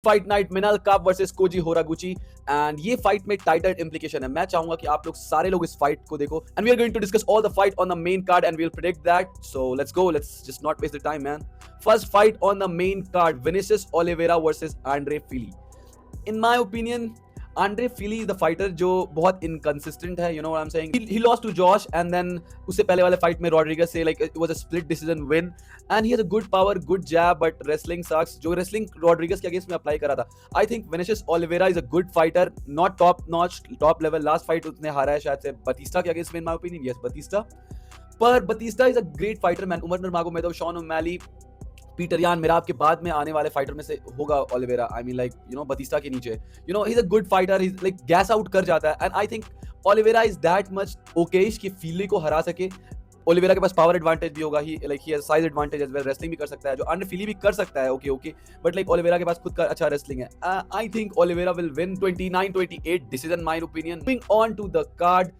Fight night Manel Kape versus Koji Horaguchi and ये fight में title implication है। मैं चाहूंगा कि आप लोग सारे लोग इस फाइट को देखो and we are going to discuss all the fight on the main card and we will predict that. So let's go, let's just not waste the time man. First fight on the main card, Vinicius Oliveira versus Andre Fili. In my opinion Andre Fili is the fighter जो बहुत inconsistent है, you know what I am saying. He lost to Josh and then उससे पहले वाले fight में Rodriguez से like it was a split decision win and he has a good power, good jab, but wrestling sucks. जो wrestling Rodriguez के against में apply करा था, I think Vinicius Oliveira is a good fighter, not top notch, top level. Last fight उसने हारा है शायद से बतिस्टा के अगेंस्ट में, in my opinion yes Batista. पर Batista is a great fighter man. Umar Nurmagomedov, Shawn O'Malley, Peter यान मेरा आपके बाद में आने वाले फाइटर में से होगा Oliveira. I mean like you know Batista के नीचे, you know he is a good fighter, he like gas out कर जाता है and I think Oliveira is that much okayish कि फिली को हरा सके। ओलिवेरा के पास पावर एडवांटेज भी होगा, he like he has size advantage as well, wrestling भी कर सकता है जो आंड्रे फिली भी कर सकता है। ओके बट लाइक ओलिवेरा के पास खुद का अच्छा रेसलिंग है। I think Oliveira will win 29-28 decision, my opinion. Moving on to the card,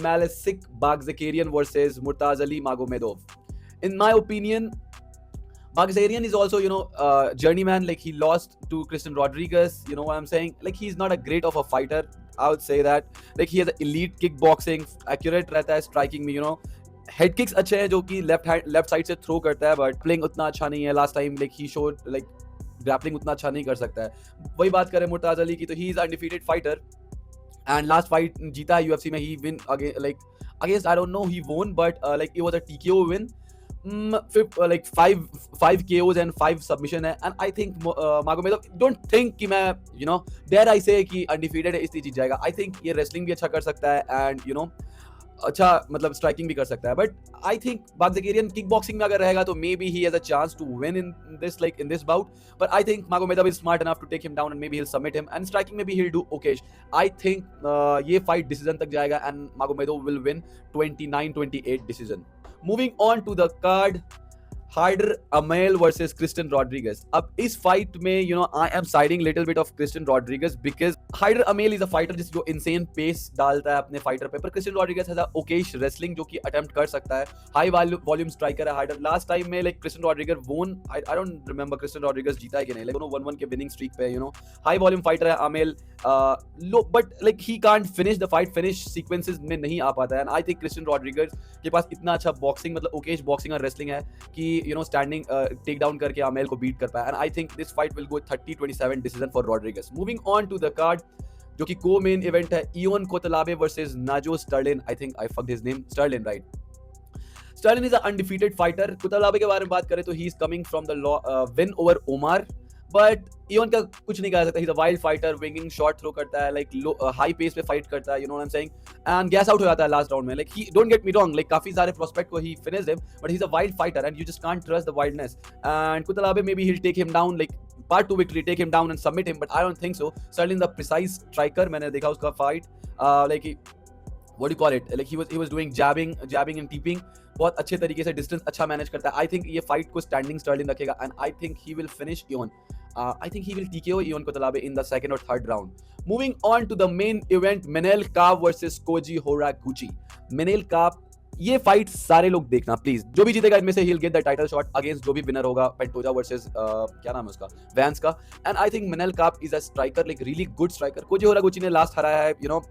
Melsik Baghdasaryan versus Murtazali Magomedov. In my opinion, Baghdasaryan is also, you know, journeyman. Like he lost to Christian Rodriguez. You know what I'm saying? Like he's not a great of a fighter. I would say that. Like he has elite kickboxing, accurate रहता है striking में. You know, head kicks अच्छे हैं जो कि left side से throw करता है, but playing उतना अच्छा नहीं है. Last time like he showed like grappling उतना अच्छा नहीं कर सकता है. वही बात करें मुर्ताज अली की तो he is undefeated fighter. And last fight जीता है UFC में, he win again like against I don't know he won, but like it was a TKO win. Like five KOs and 5 submission है and I think Magomedov don't think कि मैं you know dare I say कि undefeated है इसलिए जीत जाएगा। I think ये wrestling भी अच्छा कर सकता है and you know अच्छा मतलब स्ट्राइकिंग भी कर सकता है, but I think Baghdasaryan kickboxing में अगर रहेगा तो maybe he has a chance to win in this like in this bout, but I think Magomedov is smart enough to take him down and maybe he will submit him and striking में भी he will do okay. I think ये fight decision तक जाएगा and Magomedov will win 29-28 decision. Moving on to the card, हाइडर Amiel versus Christian Rodriguez. अब इस fight में you know I am siding little bit of Christian Rodriguez because हाइडर Amiel is a fighter जिस जो insane pace डालता है अपने fighter पे, पर Christian Rodriguez has a Okesh wrestling जो कि अटेम्प्ट कर सकता है। हाई वॉल्यूम स्ट्राइकर है हाइडर। लास्ट टाइम में like Christian Rodriguez won, I don't remember Christian Rodriguez जीता है कि नहीं, लाइक दोनों 1-1 के विनिंग स्ट्रीक पे, you know high volume fighter है Amel. Low but like he can't finish the fight, finish sequences में नहीं आ पाता है and I think Christian Rodriguez के पास इतना अच्छा बॉक्सिंग मतलब ओकेश बॉक्सिंग और रेसलिंग है कि you know standing takedown करके अमेल को बीट कर पाया and I think this fight will go 30-27 decision for Rodriguez. Moving on to the card जो कि को मेन इवेंट है, Ion Kutelaba versus Najo Sterlin. I think I fucked his name, Sterlin right. Sterlin is a undefeated fighter. Kutelaba के बारे में बात करें तो he is coming from the win over OMR, but Ion का कुछ नहीं कह सकता। He is a wild fighter, winging shot throw करता है, लाइक हाई पेस पे फाइट करता है, you know what I am saying, and gas out हो जाता है लास्ट राउंड में। Like he don't get me wrong, like काफी सारे प्रोस्पेक्ट को he finished him, but he is a wild fighter and you just can't trust the wildness and Kutelaba maybe he will take him down, like part 2 victory, take him down and submit him, but I don't think so. Sterling the precise striker, मैंने देखा उसका fight, like what do you call it, like he was doing jabbing and keeping, बहुत अच्छे तरीके से distance अच्छा manage करता है। आई थिंक ये फाइट को स्टैंडिंग स्टर्लिंग रखेगा and I think he will finish Ion. I think he will TKO Ion Kutelaba in the second और third round. Moving on to the main event, Manel Kape versus Koji Horaguchi. Manel Kape, ये fight सारे लोग देखना please, जो भी जीतेगा इनमें से he will get the title shot against जो भी विनर होगा पेंटोजा वर्सेस क्या नाम है उसका, वैंस का। And I think Manel Kape is a striker, like really good striker. Koji Horaguchi ने लास्ट हराया है यू नो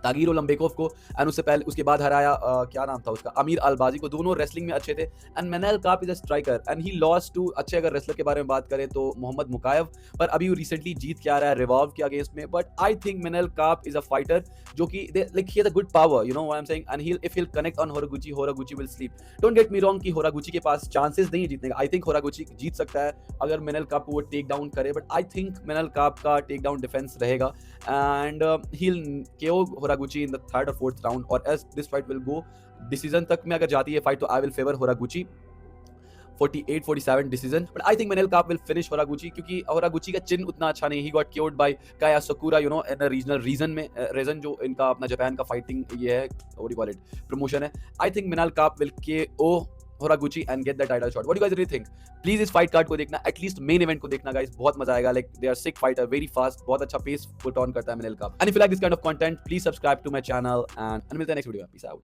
तागिरो लंबेकोव को एंड उससे पहले उसके बाद हराया क्या नाम था उसका, अमीर अलबाजी को। दोनों रेसलिंग में अच्छे थे and Manel Kape is a striker and he lost to, अच्छे अगर रेसलर के बारे में बात करें तो मोहम्मद मुकायव, पर अभी वो रिसेंटली जीत के आ रहा है रिवॉल्व के अगेंस्ट में। But I think Manel Kape is a fighter जो कि like he has a good power, you know what I am saying, and he if he will connect on Horaguchi will sleep. Don't get me wrong कि Horaguchi के पास chances नहीं है जीतने का। I think होरागुची जीत सकता है अगर मिनेल काप को वो टेक डाउन करे, but I think Manel Kape का टेक डाउन डिफेंस रहेगा and he will KO Horaguchi in the third और फोर्थ राउंड, और as this fight will go decision तक में अगर जाती है फाइट तो I will favour Horaguchi 48-47 decision, but I think Manel Kape will finish Horaguchi क्योंकि होरागुची का चिन्ह उतना अच्छा नहीं। He got KO'd by Kai Asakura, you know in a regional region जो इनका अपना जापान का फाइटिंग ये है, what do call it, promotion है। I think Manel Kape will KO Horaguchi and get the title shot. What do you guys really think? Please इस fight card को देखना, एटलीस्ट मेन इवेंट को देखना guys, बहुत मजा आएगा। Like they are sick fighter, very fast, बहुत अच्छा पेस पुट ऑन करता है Manel Kape. And if you like this kind of content please subscribe to my channel and मिलते हैं नेक्स्ट वीडियो में। Peace out.